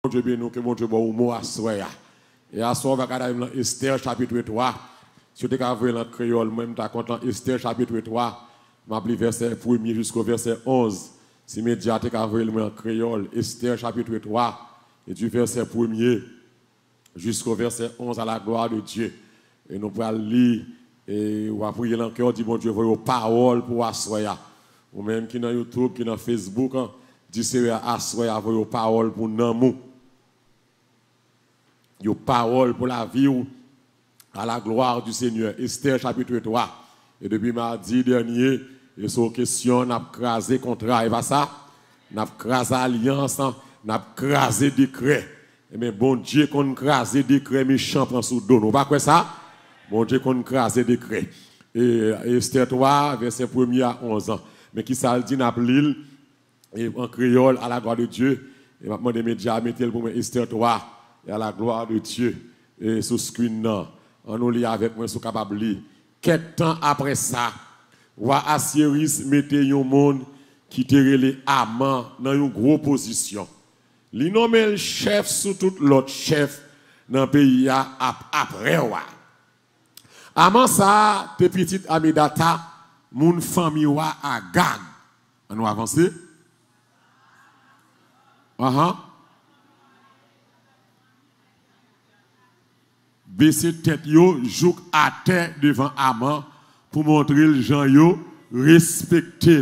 Dieu béni nous, que mon Dieu bon mot à soi. Et à soi, on va regarder dans Esther chapitre 3. Si tu as vu dans créole, même tu as content Esther chapitre 3, m'a pris verset 1er jusqu'au verset 11. Si média tu as vu dans créole, Esther chapitre 3, et du verset 1er jusqu'au verset 11 à la gloire de Dieu. Et nous pourrons lire et on va prier dans le cœur, dit bon Dieu, vos paroles pour assoya. Ou même qui dans YouTube, qui dans Facebook, dit c'est assoya vos paroles pour nous. Vos paroles pour la vie à la gloire du Seigneur. Esther chapitre 3. Et depuis mardi dernier, et sur question, n'a crasé contrat, et pas ça, n'a crasé alliance, n'a crasé décret. Mais bon Dieu, qu'on crasé décret méchant prend sous dos. Nous pas quoi ça? Bon Dieu, qu'on crasé décret. Et Esther 3, verset 1er à 11 ans. Mais qui ça dit n'a l'île et en créole à la gloire de Dieu. Et maintenant des médias mettez le pour Esther 3 et à la gloire de Dieu. Et sous screen non. On nous lit avec moi, sous capable lire. Quelques temps après ça, roi Assyris mettait un monde qui était les amants dans une grosse position. Il nommait le chef sous tout l'autre chef dans le pays après roi. Avant ça, tes petites Amidata, mon famille wa Agag. On nous avancer. Baisser tête yo, jouk à terre devant Aman pour montrer le gens yo respecter.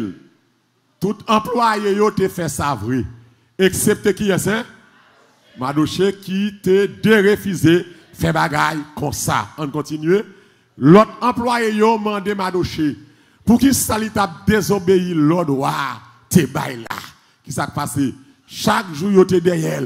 Tout employé yo te fait ça vrai. Excepté qui est ça? Madoché qui te dérefusé fait bagaille comme ça. On continue. L'autre employé yo mande Madoché pour qu'il s'allie t'a désobéi l'ordre te bail là. Qui ça passé? Chaque jour yo te derrière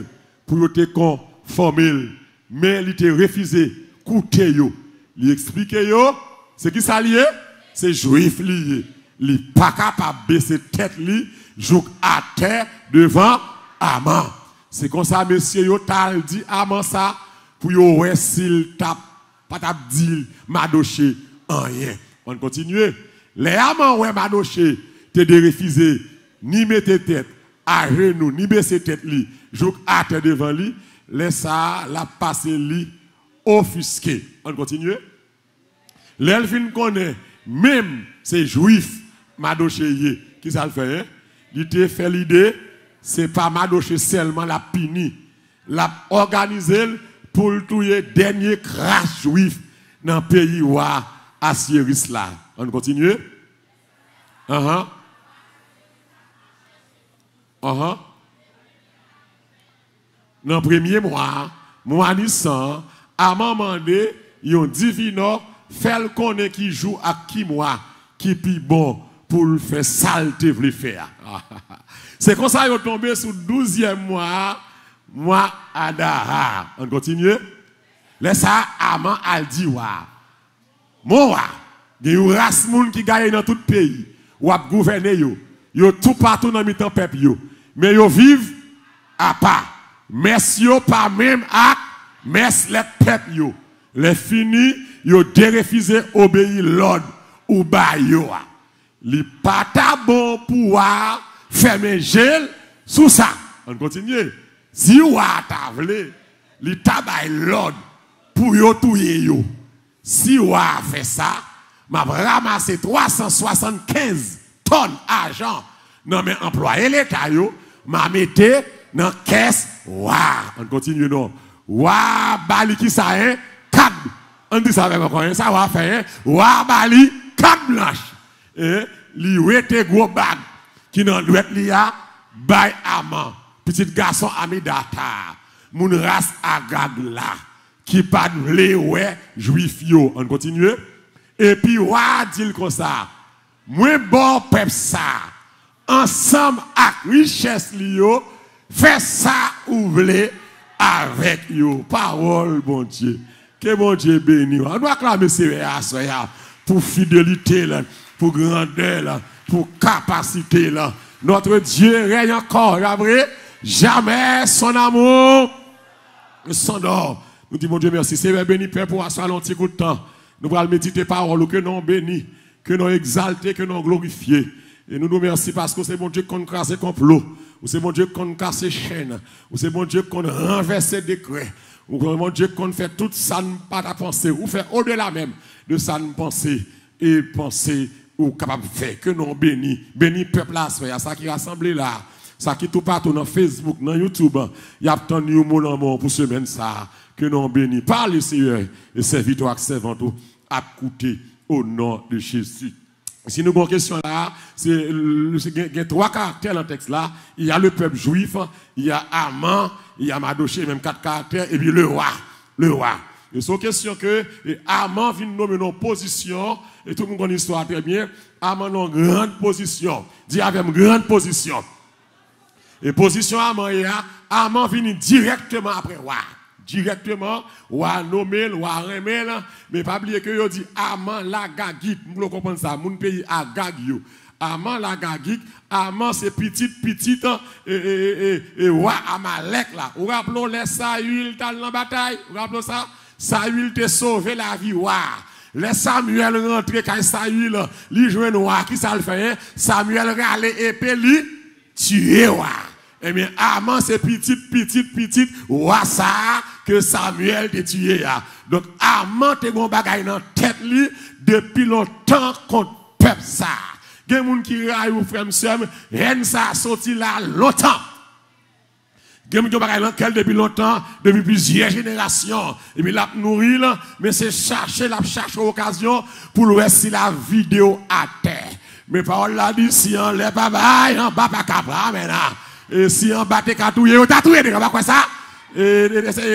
pour yo te conformer. Mais il te refusé, coûter yo. Il explique yo, c'est qui ça lié? C'est juif lié. Il pas capable de baisser tête li, joue à terre devant Aman. C'est comme ça, monsieur yo tal dit Aman ça, pour yo ouais s'il tape, pas tap dit Madoché, rien. On continue. Les Aman ouais Madoché, te de refusé, ni mettre tête à genoux, ni baisser tête li, joue à terre devant lui. Laisse ça, la passer li offusqué. On continue. L'elfine connaît, même ces juifs, Madoché, qui ça le fait, hein? Il te fait l'idée, c'est pas Madoché seulement la puni, la organisé pour le tuer dernier crash juif dans le pays où Assyris là. On continue. Dans le premier mois Nissan, Aman mandé, yon divino, fait le connaît qui joue à qui moi, qui pi bon pour le faire saleté vle faire. C'est comme ça yon tombé sous 12e mois Adar. On continue. Laisse ça, Aman al dit wa. Mon wa, gen yon race moun qui gagne dans tout pays, ou ap gouverner yo. Yo tout partout dans mitan peuple yo. Mais yo vive à part. Messieurs pas même à mess les peuple yo. Les fini yo dérefusé obéir l'ordre ou ba yo. Li pas ta bon pouvoir fermer gel sous ça. On continue. Si ou a ta vle, li ta bay l'ordre pour yo touyer yo. Si ou a fait ça, m'a ramassé 375 tonnes d'argent dans mes employés l'État yo, m'a mette dans caisse. On continue non. Bali qui ça hein? Cab. On dit ça avec moi, ça va faire hein? Bali cab blanche. Et li wete gros bag qui dans douette li a bay Aman. Petit garçon Amidata. Moun race Agag là qui pas vle ouais juif yo. On continue. Et puis dit comme ça. Moi bon peuple ça ensemble avec richesse li yo. Fais ça ou voulez avec yo. Parole, bon Dieu. Que bon Dieu bénisse. On doit acclamer Seigneur pour fidélité, là, pour grandeur, là, pour capacité. Là. Notre Dieu règne encore. Jamais son amour ne s'endort. Nous disons, bon Dieu, merci. Seigneur béni, Père, pour asseoir un petit coup de temps. Nous allons méditer parole, que nous bénis, que nous exalter, que nous glorifier. Et nous nous remercions parce que c'est bon Dieu qu'on crase complot. ou c'est bon Dieu qu'on casse les chaînes, ou c'est bon Dieu qu'on renverse les décrets, ou c'est bon Dieu qu'on fait tout ça ne pas à penser, ou fait au-delà même de ça ne penser et penser ou capable de faire que nous bénis peuple là, ça qui rassemble là, ça qui tout partout dans Facebook, dans YouTube, il y a tant de mots pour semaine ça que nous bénis par le Seigneur et serviteur servant tout à coûter au nom de Jésus. Si nous avons une question là, il y a 3 caractères dans le texte là. Il y a le peuple juif, il y a Aman, il y a Madoché, même 4 caractères, et puis le roi. Le roi. Et c'est une question que Aman vient nommer une position, et tout le monde connaît l'histoire très bien. Aman a une grande position. Dis avec une grande position. Et position Aman vient directement après roi. Directement, ou à nommer, ou à remettre, mais pas oublier que yo dit Aman la Gagit, vous comprenez ça, mon pays Agag yo. Aman la Gagit, Aman c'est petite et roi Amalek là. Vous rappelez les Saül dans la bataille, vous rappelez ça? Saül te sauvé la vie roi. Les Samuel rentré quand Saül li joue roi, qui ça le fait? Samuel râle épée li tuer roi. Eh bien, Aman, c'est petite, roi ça, que Samuel te tué. Donc, Aman, te gon bagay dans tête li, depuis longtemps contre peuple ça. Gen moun ki ray ou frère m'sem, ren ça sorti là longtemps. Gen moun ki bagay dans quel depuis longtemps, depuis plusieurs générations. Et puis, la nourri là, mais c'est chercher occasion pour le si la vidéo à terre. Mais parole là dit, si on lève pas bail, on va pas capra maintenant. Et si on bat katouye, on tatouye, on quoi ça? Et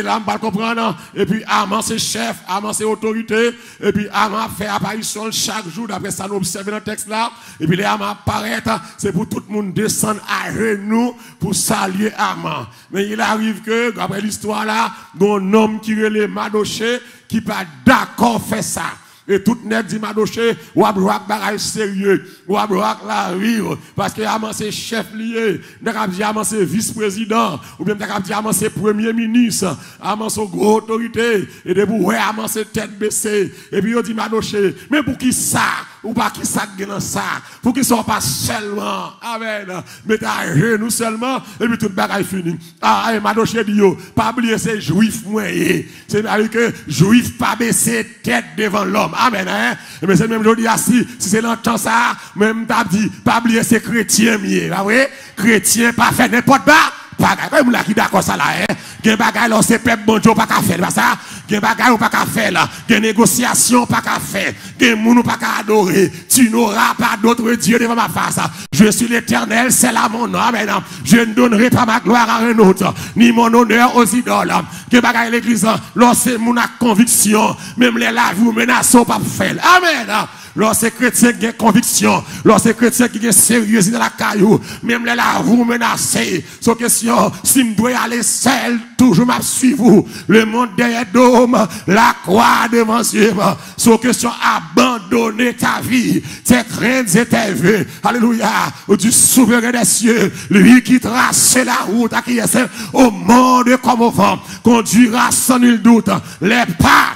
là, on va comprendre. Et puis, Aman, c'est chef, Aman, c'est autorité. Et puis, Aman fait apparition chaque jour, d'après ça, nous observons dans le texte là. Et puis, les Aman apparaissent, c'est pour tout le monde descendre à genoux pour saluer Aman. Mais il arrive que, après l'histoire là, un homme qui relève Madoché, qui pas d'accord faire ça. Et tout net dit Madoché, ou abrouak bagay sérieux, ou abrouak la rire, parce que Aman c'est chef lié, d'accord dit Aman c'est vice-président, ou bien d'accord dit Aman c'est premier ministre, Aman c'est gros autorité, et de pour Aman c'est tête baissée, et puis il dit Madoché, mais pour qui ça, ou pas qui ça dans ça, pour qu'ils soient pas seulement, amen, mais à genoux seulement, et puis tout bagay fini. Ah, et Madoché dit yo, pas oublier c'est juif moyen, c'est-à-dire que juif pas baisser tête devant l'homme. Amen. Hein? Mais c'est même aujourd'hui si c'est longtemps ça, même t'as dit, pas oublier c'est chrétien mieux. Ah oui? Chrétien pas fait n'importe quoi. Pas là qui d'accord ça là. Hein? Gen bagay là c'est peuple bon Dieu pas qu'à faire ça. Gen bagay ou pas qu'à faire là. Gen négociation pas qu'à faire. Gen moun pas qu'à adorer. Tu n'auras pas d'autre Dieu devant ma face. Je suis l'Éternel, c'est là mon nom. Amen. Je ne donnerai pas ma gloire à un autre, ni mon honneur aux idoles. Gen bagay l'église, lorsque mon a conviction, même les la vous menacent pas faire. Amen. Lorsque chrétien qui a conviction, lorsque chrétien qui est sérieux dans la caillou, même les la vous menacez. Sans question, si je dois aller seul, toujours m'a suivre. Le monde derrière d'homme, la croix devant Dieu. Sans question, abandonner ta vie, tes craintes et tes vœux. Alléluia. Du souverain des cieux, lui qui trace la route à qui est au monde comme au vent, conduira sans nul doute les pas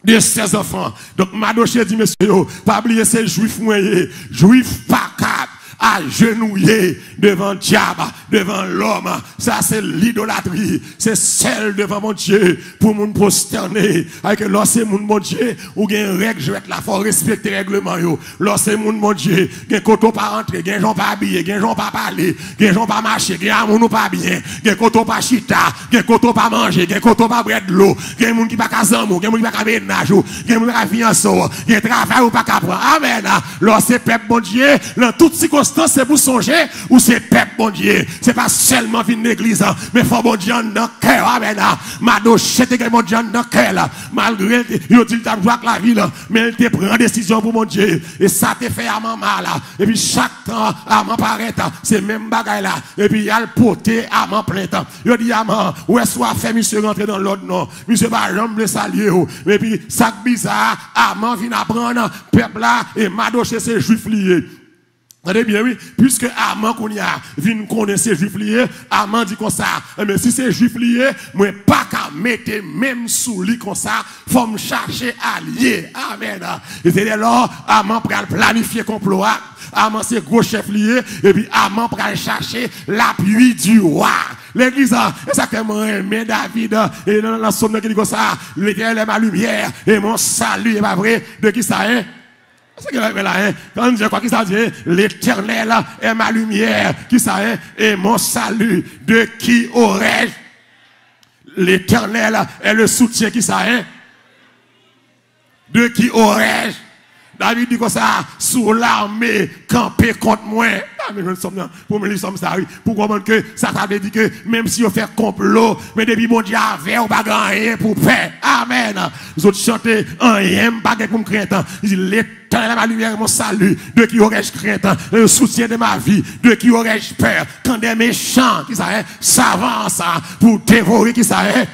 de ses enfants. Donc, Madoché dit, monsieur, pas oublier ces juifs moyens, juifs pas cap, agenouillés devant le diable, devant l'homme. Ça, c'est l'idolâtrie. C'est celle devant mon Dieu pour mon prosterner. Avec lorsque mon Dieu, ou gen règle, je vais être là, faut respecter règlement, yo. Lorsque mon Dieu, gen koto pas rentrer, gen gens pas habillé, gen gens pas parler, gen gens pas marcher, gen amoun pas bien, gen koto pas chita, gen koto pas manger, gen koto pas boire de l'eau, gen moun qui pas kazamou, gen moun qui pas ménage, gen moun qui pas fianço, gen travail ou pas prendre. Amen. Lorsque peuple mon Dieu, dans toutes circonstances, c'est pour songer ou c'est peuple bon Dieu. C'est pas seulement une église, mais faut bon Dieu dans le cœur. Amen. Madoché te bon Dieu dans le cœur. Malgré il dit t'as joué la ville, mais il te prend décision pour mon Dieu. Et ça te fait à mal. Et puis chaque temps, à m'en paraître, c'est même bagaille là. Et puis il y a le poté à m'en plainte. Il dit à m'en, où est-ce qu'on fait monsieur rentrer dans l'autre non. Monsieur va jamais le saluer. Et puis ça bizarre, à m'en vient apprendre, peuple là, et Madoché c'est juif lié. Attendez bien, oui, puisque Aman qu'on y a, vient connaître ces juifs liés, Aman dit comme ça, mais si c'est juif lié, moi pas qu'à mettez même sous lui comme ça, faut me chercher allié. Amen. Et c'est là, Aman pral planifier complot. Aman c'est gros chef lié, et puis Aman pral chercher l'appui du roi. L'église, exactement, mais David, et dans la somme qui dit comme ça, l'Éternel est ma lumière, et mon salut, est pas vrai, de qui ça est? C'est que là, quand je crois qu'il ça dit, l'Éternel est ma lumière, qui ça est, et mon salut, de qui aurais-je? L'Éternel est le soutien, qui ça est? De qui aurais-je? David dit comme ça, sous l'armée, camper contre moi. Pour me dire ça, pour comprendre que ça t'a dit que même si on fait complot, mais depuis mon Dieu avait, on va gagner pour faire. Amen. Vous autres chantez, rien, pas pour me craindre. Il dit, l'Éternel est ma lumière, mon salut. De qui aurais-je crainte? Le soutien de ma vie. De qui aurais-je peur? Quand des méchants, qui s'avancent pour dévorer, qui savent.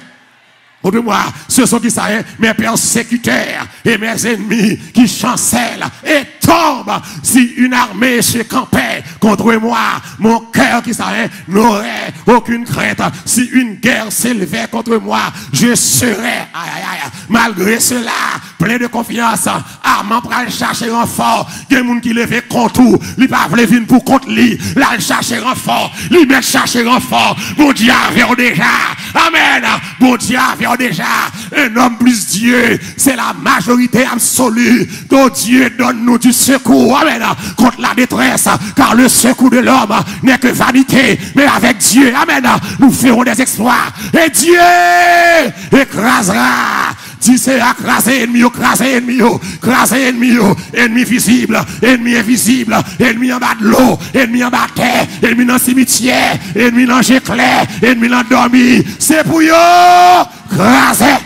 De moi, ce sont qui savent mes persécuteurs et mes ennemis qui chancellent et tombent. Si une armée se campait contre moi, mon cœur qui savait n'aurait aucune crainte. Si une guerre s'élevait contre moi, je serais, malgré cela, plein de confiance. Armand pour aller chercher renfort. Il y a des gens qui lèvent contre tout. Ils ne peuvent venir pour contre lui. Là, chercher renfort. Ils mettent chercher renfort. Bon Dieu avait déjà. Amen. Bon Dieu avait déjà. Un homme plus Dieu. C'est la majorité absolue. Donc Dieu donne-nous du secours. Amen. Contre la détresse. Car le secours de l'homme n'est que vanité. Mais avec Dieu, amen, nous ferons des exploits. Et Dieu écrasera. Si c'est écraser ennemi, ennemi visible, ennemi invisible, ennemi en bas de l'eau, ennemi en bas de terre, ennemi dans le cimetière, ennemi dans le géclair, ennemi dans le dormi. C'est pour yo, craser.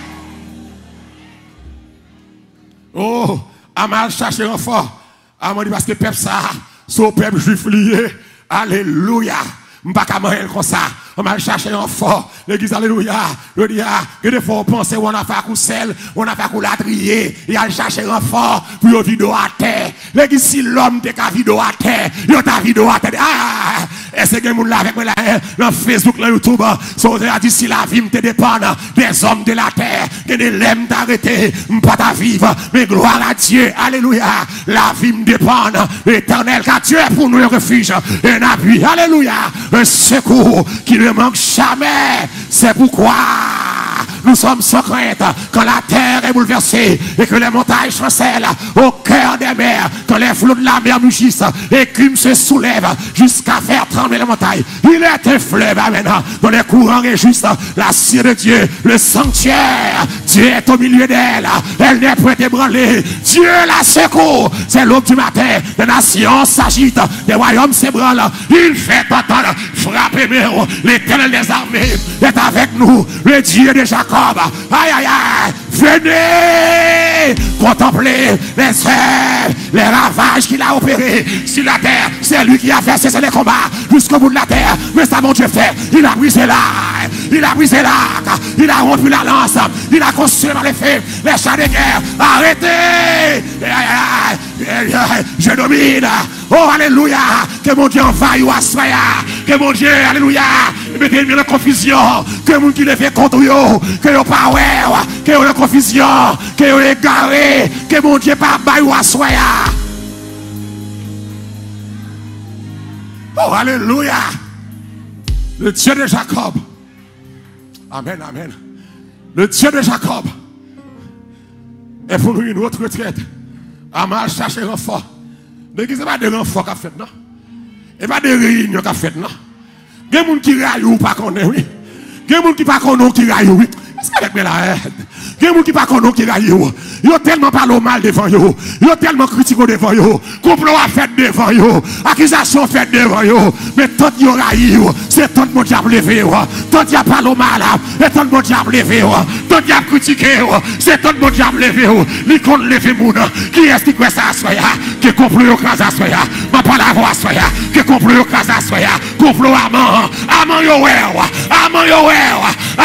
Oh, à mal chercher renfort. À moi dit parce que peuple ça, son peuple juif lié. Alléluia. M'pas qu'à manger comme ça. On va chercher un fort. L'église, alléluia. Je dis, que des fois on pense on a fait un coup sel, on a fait un coup latrier. Il a cherché un fort pour vidéo à terre. L'église, si l'homme t'es qu'à vidéo à terre, il a ta vidéo à terre. Ah! Est-ce que vous l'avez avec moi là, dans Facebook, dans YouTube, so a dit si la vie me dépend des hommes de la terre, que des l'aime t'arrêter, pas ta vivre, mais gloire à Dieu. Alléluia. La vie me dépend. L'éternel, car Dieu est pour nous un refuge, un appui. Alléluia. Un secours qui ne manque jamais. C'est pourquoi nous sommes sans crainte quand la terre est bouleversée et que les montagnes chancellent au cœur des mers, quand les flots de la mer mugissent et l'écume se soulève jusqu'à faire trembler les montagnes. Il est un fleuve maintenant dont les courants réjouissent la cire de Dieu, le sanctuaire. Dieu est au milieu d'elle. Elle n'est point ébranlée. Dieu la secoue. C'est l'aube du matin. Les nations s'agitent, les royaumes s'ébranlent. Il fait entendre frapper l'Éternel des armées est avec nous, le Dieu de Jacob. Aïe aïe aïe, venez contempler les œuvres, les ravages qu'il a opérés sur la terre. C'est lui qui a fait cesser les combats jusqu'au bout de la terre. Mais ça, mon Dieu fait, il a brisé l'arc, il a brisé l'arc, il a rompu la lance, il a consumé les feux, les chars de guerre. Arrêtez! Je domine. Oh, alléluia. Que mon Dieu envahisse ou assoya. Que mon Dieu, alléluia, mettez-moi en confusion. Que mon Dieu le fait contre vous. Que vous pas ouais. Que vous en confusion. Que vous égaré. Que mon Dieu pas baille ou assoya. Oh, alléluia. Le Dieu de Jacob. Amen, amen. Le Dieu de Jacob est pour nous une autre retraite. À mal chercher renfort. Ce n'est pas de renfort qu'a fait, non? Et pas de réunion qu'a fait, non? Il y a des gens qui raillent ou pas qu'on est, oui. Il y a des gens qui pas qu'on est, qui raillent, oui. Est-ce qu'avec moi là, il y a des gens qui pas qu'on est, qui raillent, oui. Ils ont tellement parlé mal devant eux. Ils ont tellement critiqué devant eux. Complot a fait devant eux. Accusation fait devant eux. Mais tant qu'ils ont raillé, c'est tant mon diable levé. Tant qu'ils ont parlé mal, et tant mon diable levé. Tant qu'ils ont critiqué, c'est tant mon diable levé. Ils comptent lever moun. Qui est-ce qui fait ça à soya? Qui complot au crase à soya? Ma pas la voix à soya. Qui complot au crase à soya? Complot amant. Amant yo. Amant yo.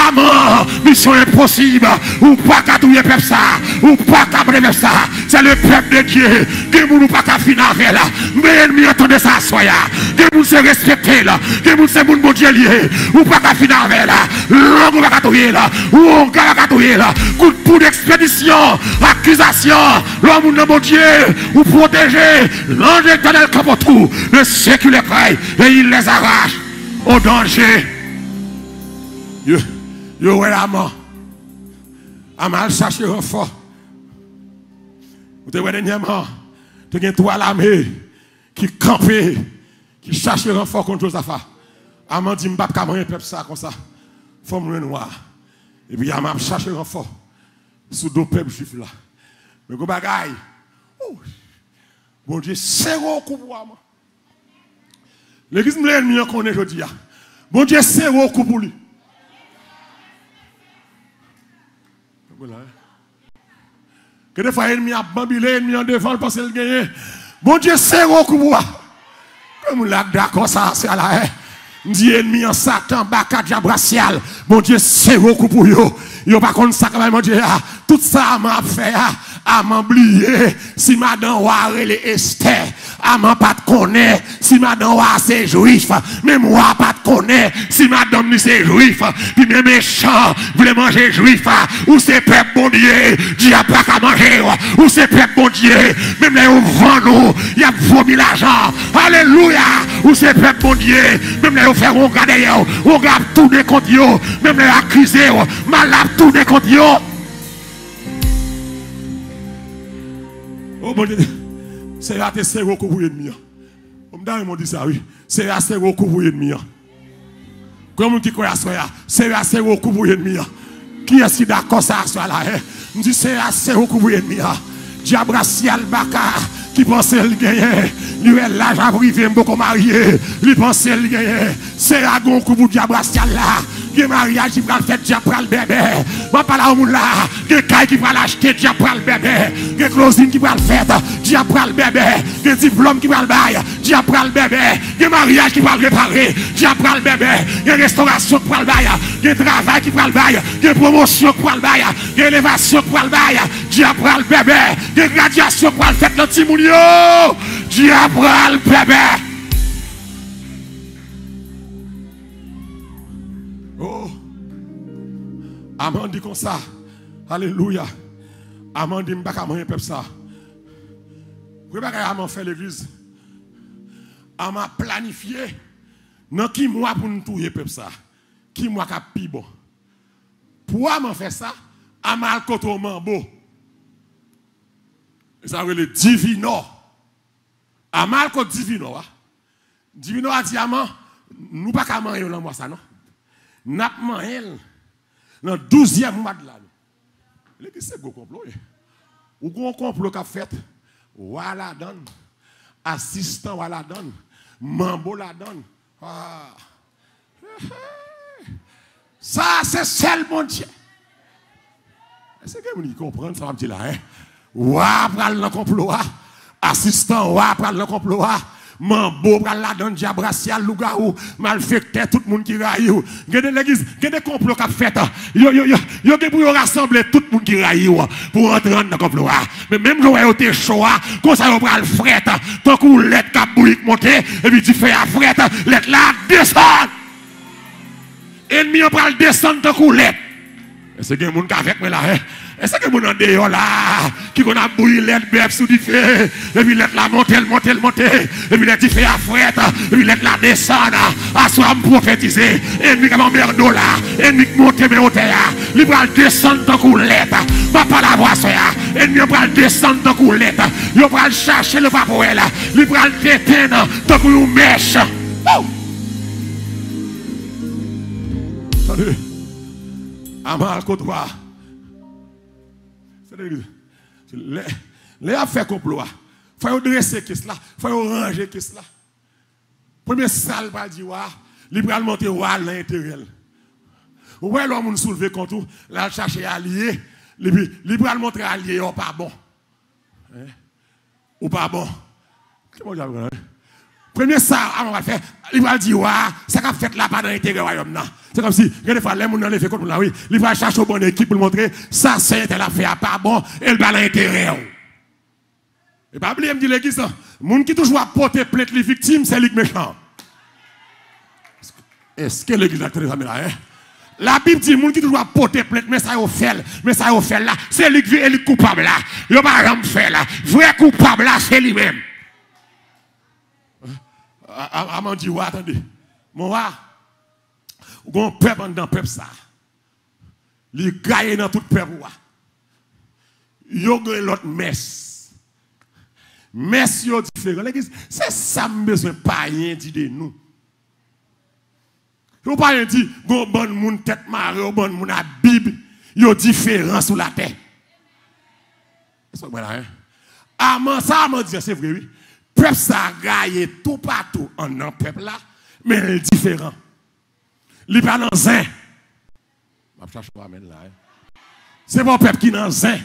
Amant Maman, mission impossible. Ou pas qu'à tout peuple ça. Ou pas qu'à brûler ça. C'est le peuple de Dieu. Que vous pas qu'à finir avec là. Mais ennemi entendez ça soya. Que vous se respectez là. Que vous se bon Dieu lié. Ou pas qu'à finir avec là. L'homme va qu'à tout là. Ou on va qu'à tout là. Coup de poudre d'expédition. Accusation. L'homme de mon Dieu. Ou protéger. L'ange éternel comme tout. Le séculaire craille. Et il les arrache au danger. Yo ouais la mort. A mal chercher renfort. Vous te voyez dernièrement, tu as trois l'armée qui campait, qui cherche renfort contre Josaphat. A m'a dit m'pas pas manger peuple ça comme ça. Forme noir. Et puis a m'a cherché renfort sous deux peuples juifs là. Mais go bagaille. Bon Dieu, c'est gros coup pour moi. L'église me l'ennemi connaît aujourd'hui. Bon Dieu, c'est gros coup pour lui. Que des fois, l'ennemi a bambilé, l'ennemi en devant, le pense qu'il gagne. Bon Dieu, c'est gros coup pour moi. Comme là, d'accord, ça, c'est à la haine. Dit ennemi en Satan, baka diabracial. Bon Dieu, c'est gros coup pour yo. Yo pas contre ça, quand même, mon Dieu, tout ça m'a fait, à m'oublier. Si madame Ouare les Esther, à m'en pas te connaître. Si madame Ouare c'est juif, même moi pas te connaître. Si madame ni c'est juif, puis même méchant, voulez manger juif, ou c'est peuple bon Dieu, diable pas qu'à manger, ou c'est peuple bon Dieu, même là au vent nous, il y a vomi l'argent. Alléluia, ou c'est peuple bon Dieu, même là au faire on garde yo, on garde tout des contre yo, même là accusé, malade tout des contre yo. Oh mon Dieu, c'est là que c'est gros coup pour l'ennemi. On m'a dit ça, oui. C'est là que c'est gros coup pour l'ennemi. Comme on dit quoi, c'est là que c'est gros coup pour l'ennemi. Qui est-ce qui d'accord ça, là? On dit c'est là que c'est gros coup pour l'ennemi. Diabracial Baka, qui pensait le gagner. Lui, l'âge a privé, beaucoup marié. Lui pensait le gagner. C'est là que coup pour Diabracial là. Le mariage qui va le faire, Dieu prend le bébé. Je ne pas là où là. Le caille qui va l'acheter, Dieu prend le bébé. Le closing qui va le faire, Dieu prend le bébé. Le diplôme qui va le bail, Dieu prend le bébé. Le mariage qui va le réparer, Dieu prend le bébé. Le restauration qui va le bail. Le travail qui va le bail. Le promotion qui va le bail. L'élévation qui va le bail. Dieu prend le bébé. Le graduation qui va le faire, le petit mounio. Dieu prend le bébé. Oh, Aman dit comme ça. Alléluia. Aman dit m'pas ka manger peuple ça. Vous pas Aman fait l'église. Aman planifié dans qui mois pour nous touyer peuple ça. Qui mois ka pi bon. Pour Aman faire ça, Aman koto mambo. Ça veut le divino. Aman koto divino. Divino a dit Aman, nous pas ka manger dans moi ça non. N'a pas mangé dans le 12e mois de l'année. L'église c'est un complot. Ou un complot qu'a fait, voilà donne, assistant voilà donne, mambo la donne. Ah. Ça c'est seul mon Dieu. Est-ce que vous comprenez ça va me dire là, hein? Ouah, pral le complot, assistant, ouah, pral le complot, Mambo, la donne diabracial, lougaou, malfecté, tout le monde qui raille. Il y a l'église, il y a des complots qui fait. Il y a pour rassembler tout le monde qui raille pour entrer dans le complot. Mais même quand vous êtes chaud, quand ça va le fret, tant que vous l'êtes capouille monter, et puis tu fais la fret, l'être là, descend. Ennemi, on va le descendre tant que vous l'êtes. Est-ce que vous avez avec moi là? Est-ce que vous avez là qui a bouilli l'aide bébé sous du feu, et puis l'aide la monter, et puis l'aide fait à fouette, et puis l'aide la descendre, à soi me prophétiser, ennemi comme un merdo là, ennemi qui monte mais au terre, il va descendre dans coulette, pas la voix ça, ennemi va descendre dans coulette, il va chercher le vapoel, il va le déteindre dans une mèche. Salut, Amal Côtois. Les affaires complot, il faut dresser ce là, il faut ranger ce là. Premier salle va dire, il va monter à l'intérieur. Ouais, l'homme soulevé contre tout, là, chercher allié, il va montrer allié, ou pas bon. Ou pas bon. Premier ça, on va faire, il va dire, ouais, ça qu'a fait là-bas dans l'intérieur du royaume. C'est comme si, des fois, les gens ont levé contre là, oui, il va chercher une bonne équipe pour montrer, ça, c'est elle a fait à pas bon, elle va à l'intérieur. Et pas oublier, me dit l'église, les gens qui toujours porter plainte les victimes, c'est les méchants. Est-ce que l'église a très là, hein? La Bible dit, les gens qui toujours porter plainte, mais ça y a fait là, c'est lui qui est coupable là. Il n'y a pas rien fait là. Vrai coupable là, c'est lui-même. Amand dit, ouais, attendez, mon roi, on peuple dans peuple ça. Il gagne dans tout peuple. Il y a l'autre messe. Messe yo différent. C'est ça que besoin pas rien dit de nous. Yo pas rien dit, gon bon moun tête marée, bon moun a Bible, yo différent sur la terre. C'est ça là hein. Amand ça m'a dit c'est vrai oui. Peuple ça gagne tout partout en un peuple là, mais il est différent. Il pas dans zin. Je cherche pas là. C'est pas peuple qui dans zin.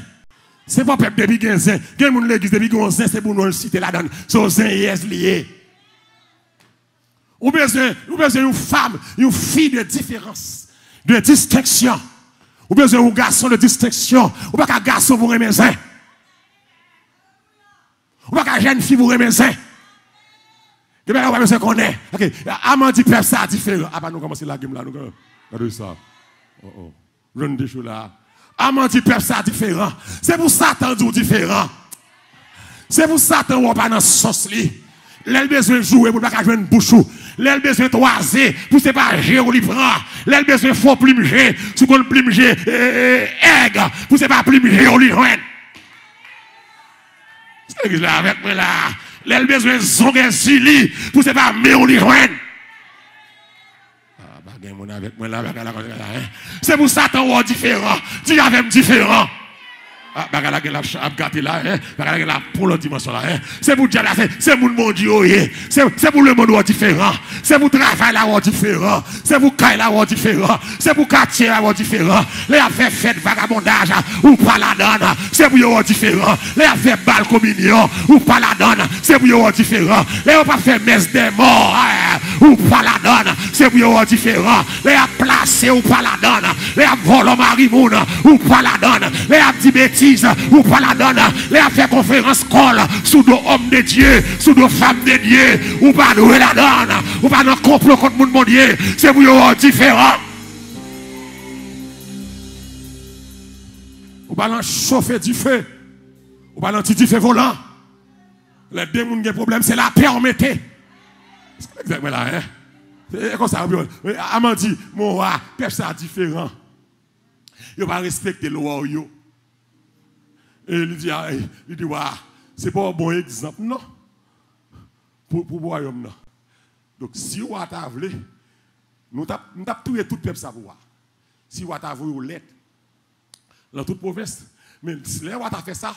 C'est pas peuple depuis gen zin. Gen moun l'église depuis gen zin, c'est pour nous le citer là-dedans. So zin yes lié. Ou besoin une femme, une fille de différence, de distinction. Ou besoin un garçon de distinction. Ou pas qu'un garçon pour aimer zin. Ou pas qu'un jeune fille pour aimer zin. Que bien on va besoin qu'on est. OK, Amand dit peuple ça différent. Ah bah nous commencer la game là nous. Regardez ça. Oh. Run des choses là. Amand dit peuple ça différent. C'est pour Satan dit différent. C'est pour Satan on pas dans sauce li. L'elle besoin jouer pour pas jouer une bouchou. L'elle besoin toiser pour c'est pas gérer ou li prend. L'elle besoin fort plumer, sous qu'on plumer aigle pour c'est pas plumer ou li joindre. C'est là avec moi là. L'elle besoin zonger sili pour c'est pas mais ou li joindre. Avec moi là, c'est pour ça que tu es différent. Tu es avec différent. Pour l'autre dimension là, c'est pour dire c'est pour le monde c'est pour le monde différent, c'est pour le travail là différent, c'est pour le caille là différent, c'est pour le quartier là différent, les affaires faites vagabondage ou pas la donne, c'est pour eux différent, les affaires bal communion ou pas la donne, c'est pour eux différent, les pas fait messe des morts ou pas la donne, c'est pour eux différent, les a placé ou pas la donne, les a volé marimoun ou pas la donne, les a dit ou pas la donne, les a fait conférence call sous nos hommes de Dieu, sous nos femmes de Dieu, ou pas nous la donne, ou pas nous complot contre le monde Dieu, c'est pour eux différent. Ou pas nous chauffer du feu, ou pas nous du feu volant. Les deux gens qui ont problème, c'est la paix en mettez. C'est exactement là, hein? C'est comme ça, Amand dit, mon roi, personne différent. Il ne va pas respecter le roi. Et il dit, c'est pas un bon exemple, non? Pour le royaume, non. Donc, si vous avez voulu, nous avons tué tout le peuple ça pour voir. Si vous avez voulu l'être, dans toute province, mais si vous avez fait ça,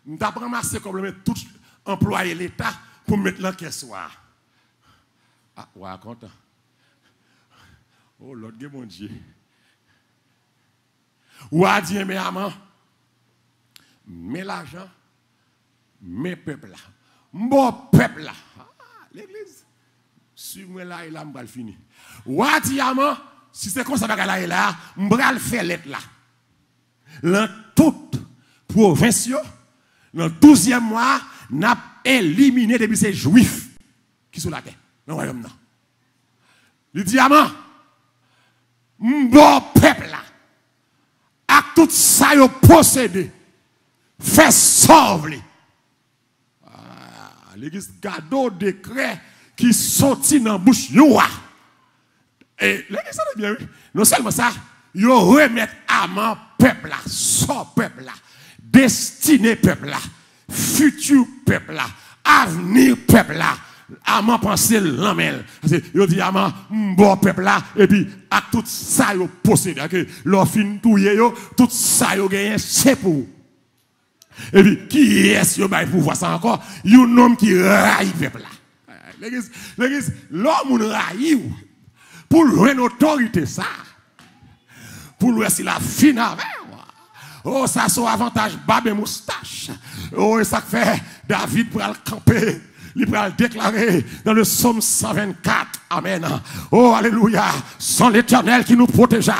nous avons ramassé complètement tout employé l'État pour mettre l'encaisse. Ah, ouais, content. Oh, l'autre, mon Dieu. Ou a dit, mais Amand, mais l'argent, mais peuple là. Mon peuple là. L'église. Si moi là, il a m'bral fini. Ou a dit, Amand, si c'est comme ça, là, il a, m'bral fait l'être là. Dans toute province, dans le 12e mois, n'a éliminé depuis ces juifs qui sont là terre, dans le royaume. Il dit, Amand, mon peuple là, à tout ça, il possédé, fait sauver. L'église gado décret qui sortit dans la bouche. Et l'église, ça bien, oui. Non seulement ça, il remet à mon peuple là, son peuple là, destiné peuple là, futur peuple là, avenir peuple là. Amand penser l'amel. Il dit Amand, bon peuple là, et puis à tout ça, il possède. Leur fin touye, tout ça, il gagne, c'est pour. Et puis, qui est-ce qui va pouvoir ça encore? Il y a un homme qui raille le peuple là. L'église, l'homme raille pour jouer une autorité, ça. Pour lui, c'est la fin avec. Oh, ça, c'est avantage, barbe et moustache. Oh, et ça fait David pour aller camper. il va le déclarer dans le psaume 124. Amen. Oh, alléluia. Sans l'Éternel qui nous protégea.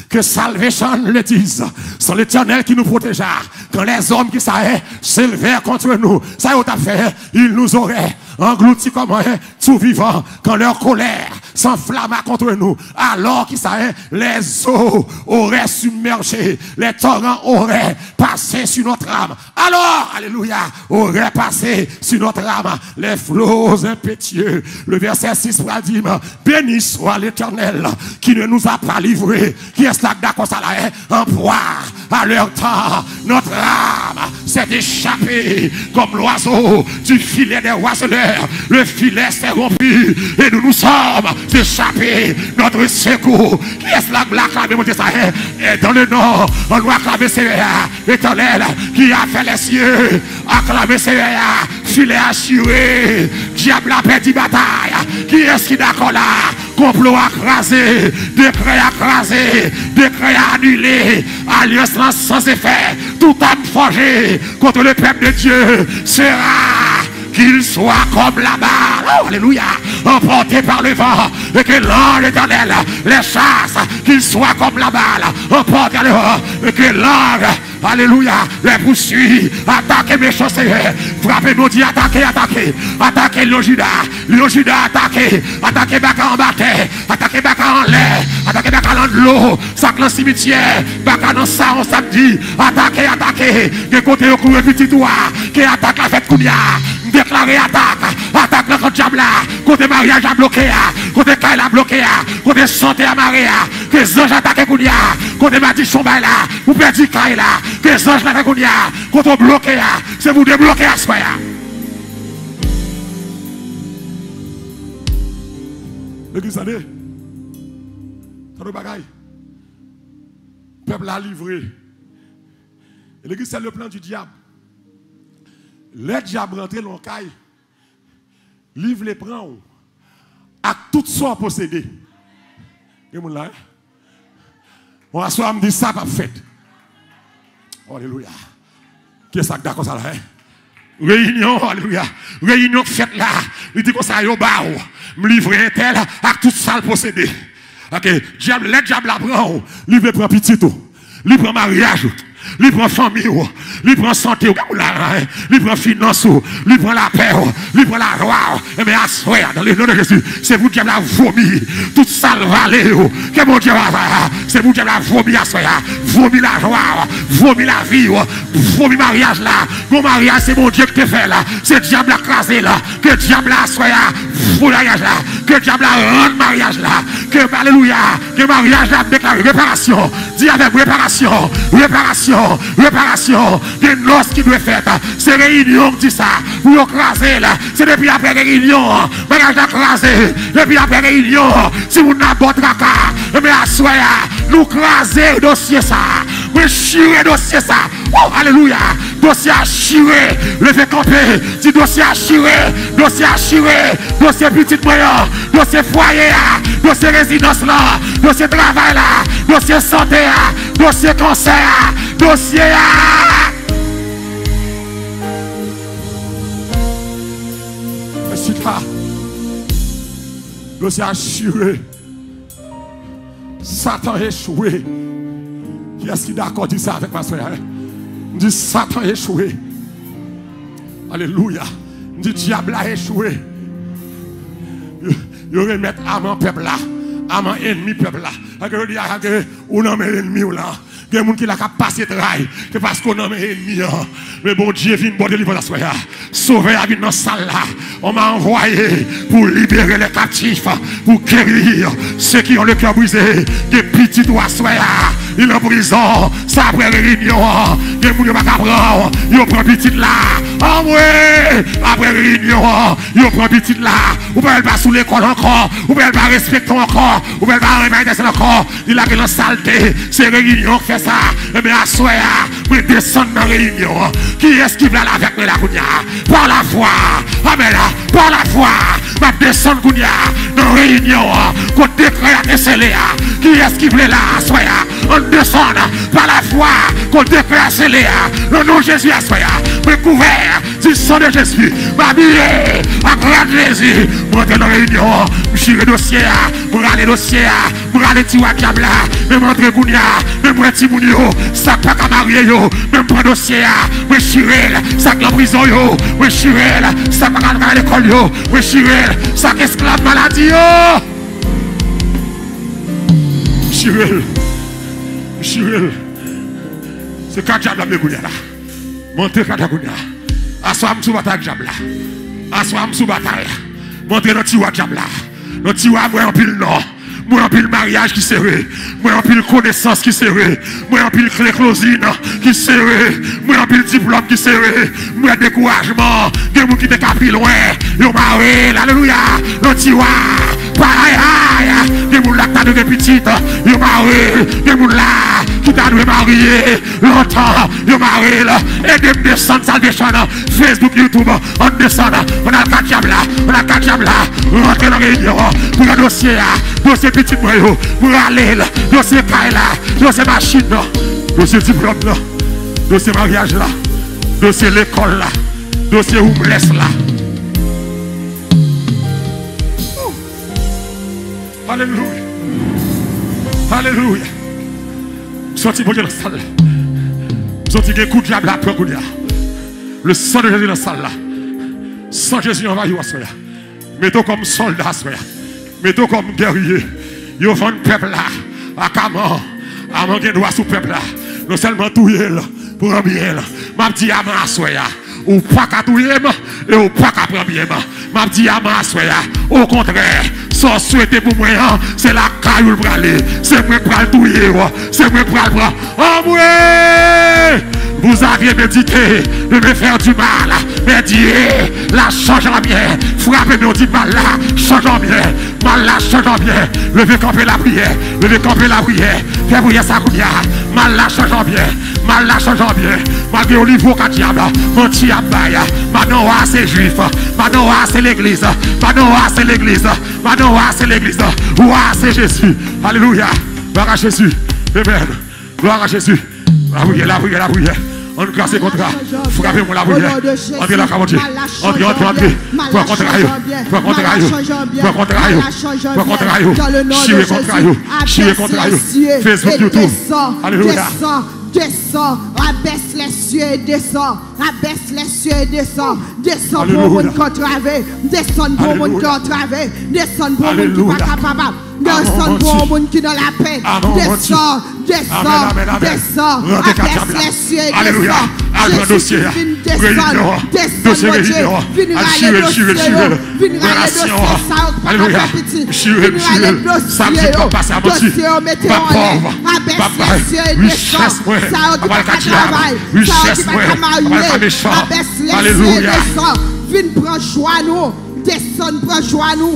Que salvation le dise. C'est l'Éternel qui nous protégea. Quand les hommes qui savaient s'élevaient contre nous, ça y a fait, ils nous auraient engloutis comme un tout vivant. Quand leur colère s'enflamma contre nous, alors qu'ils savaient, les eaux auraient submergé, les torrents auraient passé sur notre âme. Alors, alléluia, auraient passé sur notre âme les flots impétueux. Le verset 6 va dire, béni soit l'Éternel qui ne nous a pas livrés, qui est là d'accord ça là, en proie à leur temps. Notre âme s'est échappée comme l'oiseau du filet des oiseleurs. Le filet s'est rompu et nous nous sommes échappés. Notre secours, qui est là acclamer ça, et dans le nom, on doit acclamer l'Éternel qui a fait les cieux. Acclamer filet assuré. Diable a perdu bataille. Qui est-ce qui est d'accord là? Complot écrasé, décret écrasé, décret annulé, alliance sans effet, tout âme forgée contre le peuple de Dieu sera qu'il soit comme la balle, oh, alléluia, emporté par le vent, et que l'ange éternel les chasse, qu'il soit comme la balle, emporté par le vent, et que l'ange, alléluia, les poursuit, attaquez mes chaussées, frappez maudit, attaquez le Judas, attaquez Baka en bataille, attaquez Baka en l'air, attaquez Baka dans l'eau, sac dans le cimetière, Baka dans ça on samedi, attaquez, que côté au courant petit toit, qui attaque la fête Kounia, déclarer attaque le diable là, côté mariage a bloqué, côté Kaila a bloqué, côté santé à Maria, que les anges attaquent Kounia, côté Mati Chomba là, vous perdez Kaila, que les anges l'attaquent Kounia, côté bloqué, c'est vous débloquer à soi. L'église année, ça ne bagaille. Le peuple a livré. Et l'église, c'est le plan du diable. Le diable rentre dans le caille, livre les prend, à tout soit possédé. Et mon là, on a soit me dit ça pas fait. Alléluia. Qu'est-ce que ça d'accord ça là? Réunion, alléluia. Réunion faite là. Il dit que ça yo ba me livrer tel à tout ça possédé. OK, diable, le diable la prend, livre prend petit tout. Il prend mariage. Il prend famille, il prend santé, il prend finance, il prend la paix, il prend la joie. Et bien, à soi, dans le nom de Jésus, c'est vous qui avez vomi toute ça vallée. Que mon Dieu va faire. C'est vous qui avez vomi à soi, vomi la joie, vomi la vie, vomi mariage là. Mon mariage, c'est mon Dieu qui te fait là. C'est diable à craser là. Que diable à soi, mariage là. Que diable à rendre mariage là. Que, alléluia, que mariage là déclare réparation. Dis avec réparation, réparation, des noces qui doivent faire. C'est réunion qui dit ça. Vous écrasez là. C'est depuis après réunion. Bagage d'écraser. Depuis après réunion. Si vous n'avez pas de caca, mais à soi, nous craser dossier ça. Nous chirer dossier ça. Oh, alléluia. Dossier à chirer. Levez camper. Si dossier à chirer. Dossier à chirer. Dossier petit moyen. Dossier foyer. Dossier résidence là. Dossier travail là. Dossier santé là. Dossier cancer. Dossier dossier assuré. Satan échoué. Qui est-ce qui d'accord dit ça avec ma soeur? Dit Satan échoué. Alléluia. Dit diable a échoué. Il remet amant peuple là. Amant ennemi peuple là. On a mis ennemi là. Il y a des gens qui ont passé de rail. C'est parce qu'on a mis ennemi. Mais bon Dieu vient pour délivrer la soya. Sauver la vie dans la salle là. On m'a envoyé pour libérer les captifs. Pour guérir ceux qui ont le cœur brisé. Des petits doigts soya. Il est en prison. Ça après réunion. Des gens qui ont prendre. Ils prennent petit là. Ah ouais. Après réunion. Ils prennent petit là. Ou pas elle va sous l'école encore. Ou pas elle va respecter encore. Ou pas elle va remettre encore. Il a que la saleté. C'est réunion qui fait ça. Et bien à soi, vous descendre dans la réunion. Qui est-ce qui va avec la Kounia? Par la foi. Amen. Par la foi. Va descendre Kounia dans la réunion. Qu'on décret à scellé. Qui est-ce qui veut là? Soi. On descend par la foi. Qu'on décret à scellé. Le nom de Jésus à soi. me couvert du sang de Jésus, m'habillé à grand Jésus, monter dans la réunion, me chirer dossier, me râler dossier, me râler tiwa diable, me montrer Gounia, me montrer Timounio, ça pas qu'à marier yo, me prendre dossier, me chirer, ça qu'en prison yo, me chirer, ça pas qu'à à l'école yo, me chirer, ça qu'esclave maladie yo. Chirel, c'est quatre diables à Gounia là. Montez quatre Gounia. Assois sous bataille diable là. Assois sous bataille. Montez notre tiwa diable là. Notre tiwa moi en pile non. Moi en pile mariage qui serré. Moi en pile connaissance qui serré. Moi en pile clé closine qui serré. Moi en pile diplôme qui serré. Moi découragement. Des gens qui te capent loin. Yo maré. Alléluia. Notre tiwa. Pareil. Des gens là qui t'ont petite. Yo maré. Des gens là qui t'ont marié longtemps. Yo maré là. Et de descendre ça descend. Facebook, YouTube. On descend. On a 4 diables là. On a 4 diables là. Rentrez dans la réunion. Pour le dossier là. Dossier petit moyen, pour aller là, dossier caille là, dossier machine là, dossier diplôme là, dossier mariage là, dossier l'école là, dossier homeless là. Alléluia. Alléluia. Sorti pour Dieu dans la salle. Sorti un coup de diable là, prends coup de diable. Le sang de Jésus dans la salle là. Sang de Jésus envahit à soya. Mettons comme soldat à soya. Mettons comme guerrier. Ils font le peuple là. À Caman. À manquer droit sous peuple là. Non seulement touyer là. Pour un bien là. M'a dit à ma soya. Ou pas qu'à touyer et ou pas qu'à prendre bien. M'a dit à ma soya. Au contraire. Sans souhaiter pour moi. C'est la caille pour aller. C'est moi pour le touyer. C'est moi pour le prendre. Oh moi! Vous aviez médité de me faire du mal. Mais Dieu, la change en bien. Frappez-nous du mal là, change en bien. Mal là, change en bien. Levez camper la prière. Levez camper la prière. Fais prier ça comme mal là, change en bien. Mal là, change en bien. Malgré au niveau qu'à diable, menti à baille. Maintenant, c'est juif. Maintenant, c'est l'église. Maintenant, c'est l'église. Maintenant, c'est l'église. C'est Jésus. Alléluia. Gloire à Jésus. Amen. Gloire à Jésus. La prière, la prière, la prière. On casse le contrat. Frappez-moi la prière. Entrez la camotier. Entrez, entrez, entrez. Pour contre aïe. Pour contre aïe. Pour contre aïe. Pour contre aïe. Chirez contre aïe. Chirez contre aïe. Facebook, YouTube. Alléluia. Descends, abaisse les cieux et descends, abaisse les cieux et descends, descends pour mon contravé, descends pour mon contravé, descends pour mon qui pas capable, descends pour mon qui dans la paix, descends, descends, descends, abaisse les cieux et descends, Jésus descends, descends, mon Dieu, viens râler dossier, viens râler dossier, ça pas dossier, mettez en l'air, abaisse les cieux et descends. Ça a été pas travail, ça a été pas marié, abaisse les cieux, descend, viens prendre joie nous, descend, prends joie nous,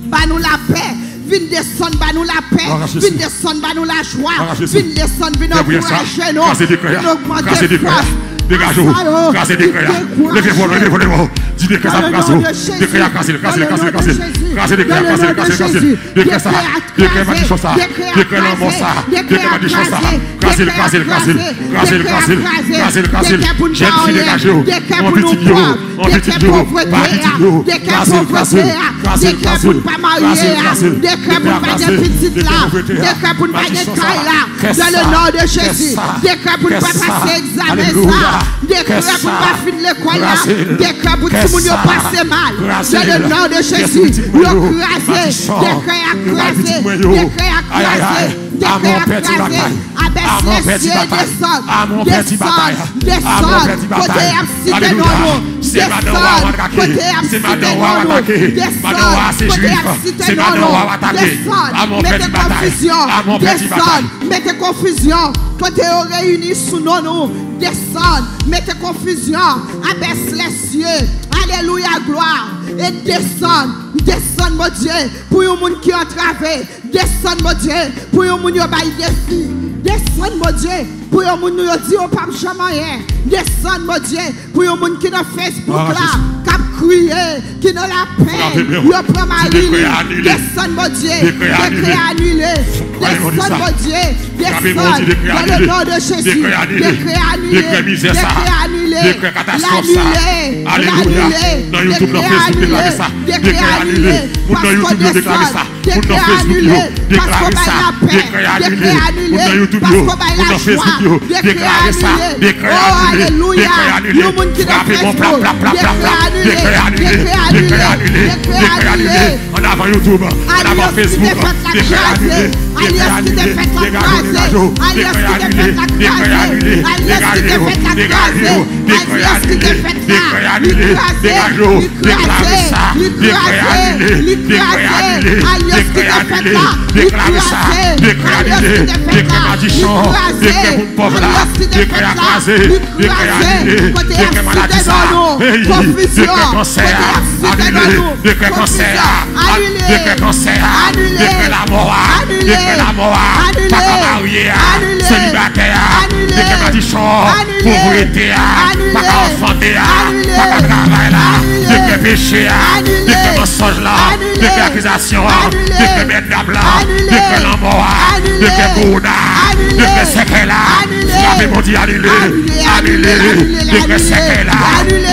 bah nous la paix, viens descendre, bah nous la paix, viens descendre, bah nous la joie, viens descendre, viens encourager nous, augmenter foi. Dégagez-vous, cassez des créas, levez-vous, levez-vous, levez-vous, dis des créas, cassez-vous, des créas, cassez, cassez, cassez, cassez, cassez des créas, cassez, cassez, cassez, des créas, des créas, des choses, des créas, non, ça, des créas, des choses, cassez, cassez, cassez, cassez, cassez, cassez, cassez, jeune fille, dégagez-vous, mon petit bio, mon petit bio, pas petit bio, cassez, cassez, cassez, cassez, pas marié, des crêpes pour pas de petite là, des crêpes pour pas de taille là, dans le nom de Jésus, des crêpes pour pas passer examen ça. Des crêpes pour pas finir l'école là, des crêpes pour tout le monde passer mal. Dans le nom de Jésus, le crasé, des crêpes crasés, des crêpes crasés, des crêpes crasés. Abaisse les cieux, descends, descends, côté abside non nous, descends, côté abside non nous, descends, côté abside non nous, descends, mettez confusion, descends, mettez confusion, côté réunis sous nous, descends, mettez confusion, abaisse les cieux, alléluia, gloire, et descends, descends mon Dieu, pour les gens qui ont travaillé, descends mon Dieu, pour les gens qui ont baillé des filles. Descends, mon Dieu, pour les gens qui disent pas jamais. Descends, mon Dieu, pour les gens qui sont dans Facebook là, qui ont crié, qui sont dans la paix, qui ont pris Marie. Descends, mon Dieu, décret annulé. Descends, mon Dieu, descends, dans le nom de Jésus. Décret annulé. Décret annulé. Décret catastrophe ça. Alléluia. Dans YouTube, dans Facebook, déclarez ça. Décret annulé. Moun dans YouTube, déclarez ça. Moun dans Facebook, déclarez ça. Décret annulé. Moun dans YouTube, moun dans Facebook, déclarez ça. Décret annulé. Décret annulé. Frappez mon plat, plat, plat, plat, plat. Décret annulé. Décret annulé. Décret annulé. En avant YouTube, en avant Facebook. Décret annulé. Décret annulé. Dégagez la joie. Décret annulé. Décret annulé. Dégagez-vous. Dégagez-vous. Décret annulé. Décret annulé. Dégagez-vous. Déclarez ça. Décret annulé. Décret annulé. Décret annulé. Déclarez ça. Décret annulé. Décret magicien. Décret pour pauvre là. Décret accrasé. Décret annulé. Décret maladie ça. Décret cancer. Annulé. Décret cancer. Décret cancer. Décret la mort. Décret la mort. Pas qu'à marier. Célibataire. Décret magicien. Pauvreté. Pas qu'à enfanter. Pas qu'à travailler là. Décret péché. Décret mensonge là. Décret accusation. Décret bête là. Décret la mort. Décret corona. Décret séquelle là. Frappez mon Dieu, annulé. Annulé. Décret séquelle là.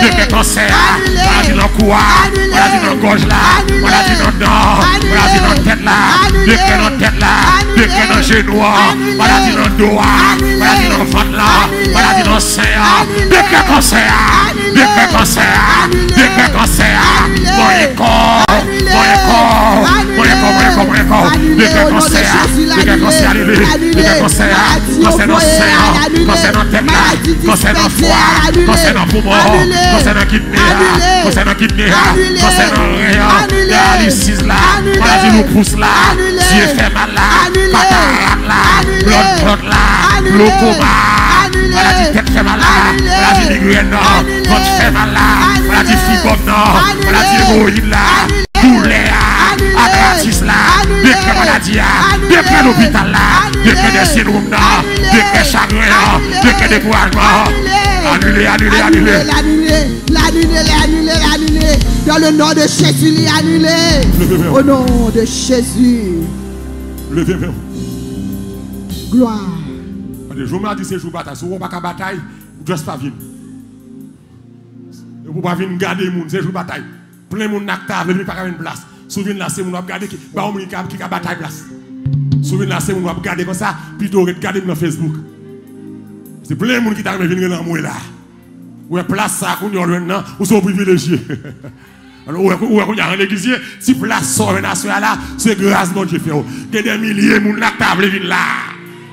Décret cancer. Maladie dans le cou. Maladie dans la gorge là. Maladie dans le dent. Maladie dans la tête là. Décret dans la tête là. Décret dans le genou. Maladie dans le dos. Maladie dans le ventre là. Maladie dans le sein. Décret cancer. Décret cancer. Décret cancer. Mon corps. Mon corps. Décret cancer. Décret cancer. Annulé. Décret cancer. Cancer dans le sein. Cancer dans la tête là. Cancer dans le foie. Cancer dans le poumon. Cancer dans le kidney. Cancer dans le kidney. Cancer dans le rein. Dialysis là. Maladie nous pousse là. Dieu fait mal là. Cataracte là. Blood là. Glaucoma. Maladie tête fait mal là. Maladie migraine là. Ventre fait mal là. Maladie fibrome là. Maladie hémorroïde là. Douleur. Arthritis là. Décret maladie là. Décret l'hôpital là. Décret des syndromes là. Décret chagrin là. Décret découragement. Annulé, annulé, annulé. L'annulé. Dans le nom de Jésus, il est annulé. Au nom de Jésus. Levez-vous. Gloire. Je me dis, c'est jour bataille. Si vous n'avez pas de bataille, vous ne devez pas venir. Vous ne pouvez pas venir garder les gens, c'est jour bataille. Plein de gens n'a pas une place. Souvenez là, c'est mon regarder qui a bataille place. Souvenez là, c'est mon regarder comme ça, plutôt regarder dans Facebook. C'est plein de gens qui t'arrivent à venir dans moi là. Ou place ça, ou sont privilégiés. Alors, où est-ce qu'on l'église? Si place sort là, c'est grâce à Dieu fait. Il y a des milliers de gens qui t'arrivent là.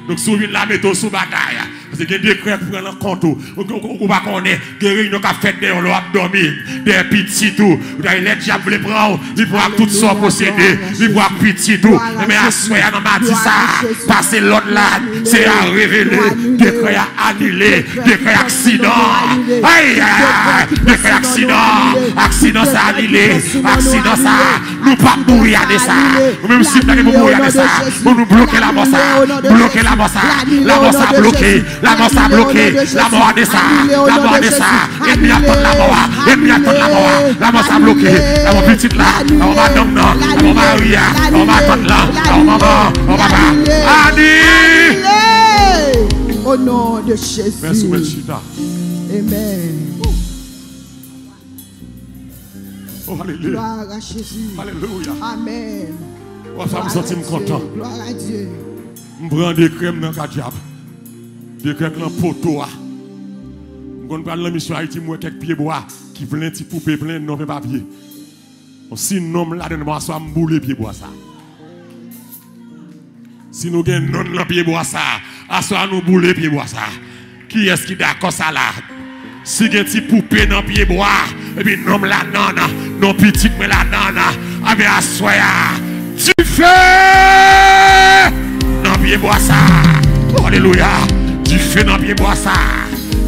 Donc, si vous la mettez sous bataille, parce que des décrets pour prendre en compte, on va connaître, des réunions qui ont fait des abdominaux, des petits tout, les diables les prendre, ils pourront tout ça posséder, ils pourront petit tout. Mais à ce moment-là, on m'a dit ça, passer l'autre là, c'est à révéler, décret à annuler, décret accident. Aïe, décret accident ça annulé, accident ça, nous pas mourir de ça. Même si nous ne mourir de ça, nous bloquer la mort ça, bloquer la mort ça, la mort ça bloqué. La mort a bloqué, la mort a descend, la mort a descend, et puis attend la mort, et puis attend la mort, la mort a bloqué, la mort petite là, la mort madame là, la mort Maria, la mort attend là, la mort maman, on va pas. Annulé. Au nom de Jésus. Merci, Amen. Oh, alléluia. Gloire à Jésus. Alléluia. Amen. Oh, ça me sentit content. Gloire à Dieu. Je prends des crèmes dans le diable. Des crèmes dans le poteau. Je prends la mission à Haïti, moi, quelques pieds bois qui plein de poupées, plein de noms de papier. Si nous sommes là, nous sommes boulés pieds bois ça. Si nous avons non dans pied bois ça, à nous bouler pieds bois ça. Qui est-ce qui est d'accord ça là? Si vous avez des poupées dans pied bois, et puis nous la non, non petit mais la non, avec à soya, tu fais dans pied bois ça. Alléluia. Tu fais dans pied bois ça.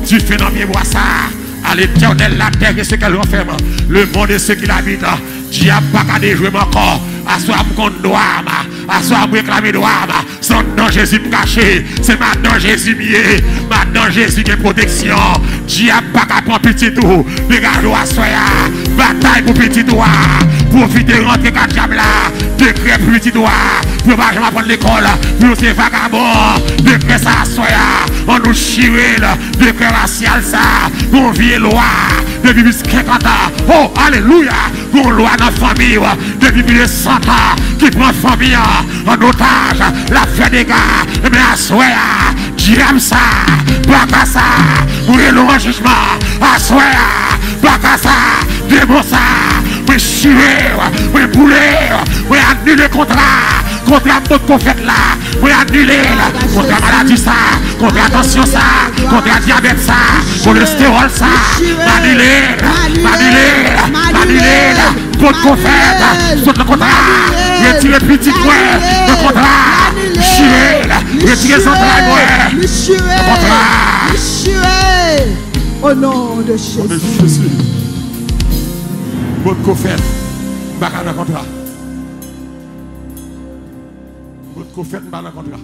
Tu fais dans pied bois ça. À l'éternel la terre et ce qu'elle renferme. Le monde et ce qu'il habite. Diable pas qu'à déjouer encore. Assois mon droit. Assois mon réclamer droit. Son nom Jésus caché. C'est maintenant Jésus mieux. Maintenant Jésus qui est protection. Diable pas qu'à prendre petit tout. Dégage-toi assois. Bataille pour petit doigt. Profitez rentrer quand diable là. Décret pour petit doigt. Pour pas jamais prendre l'école. Pour ces vagabonds. Décret ça assois. On nous chire déclaration ça, pour vieille loi, depuis 50 ans. Oh, alléluia, pour loi dans la famille, depuis 100 ans, qui prend la famille en otage, la fait des gars, mais à soi, j'aime ça, Bakassa, pour le jugement, à soi, Bakassa, démon ça, oui, chier, oui, bouler, oui, annuler le contrat. Contre la mode qu'on fait là, oui, annuler, contre la maladie ça, contre la tension ça, contre la diabète ça, contre le stérol ça, annuler, contre qu'on fait, contre le contrat, retirer petit coin, le contrat, chier, retirer les entrailles, le contrat. Au nom de Jésus. Mode qu'on fait, bagarre le contrat. Qu'on fait, bagarre le contrat.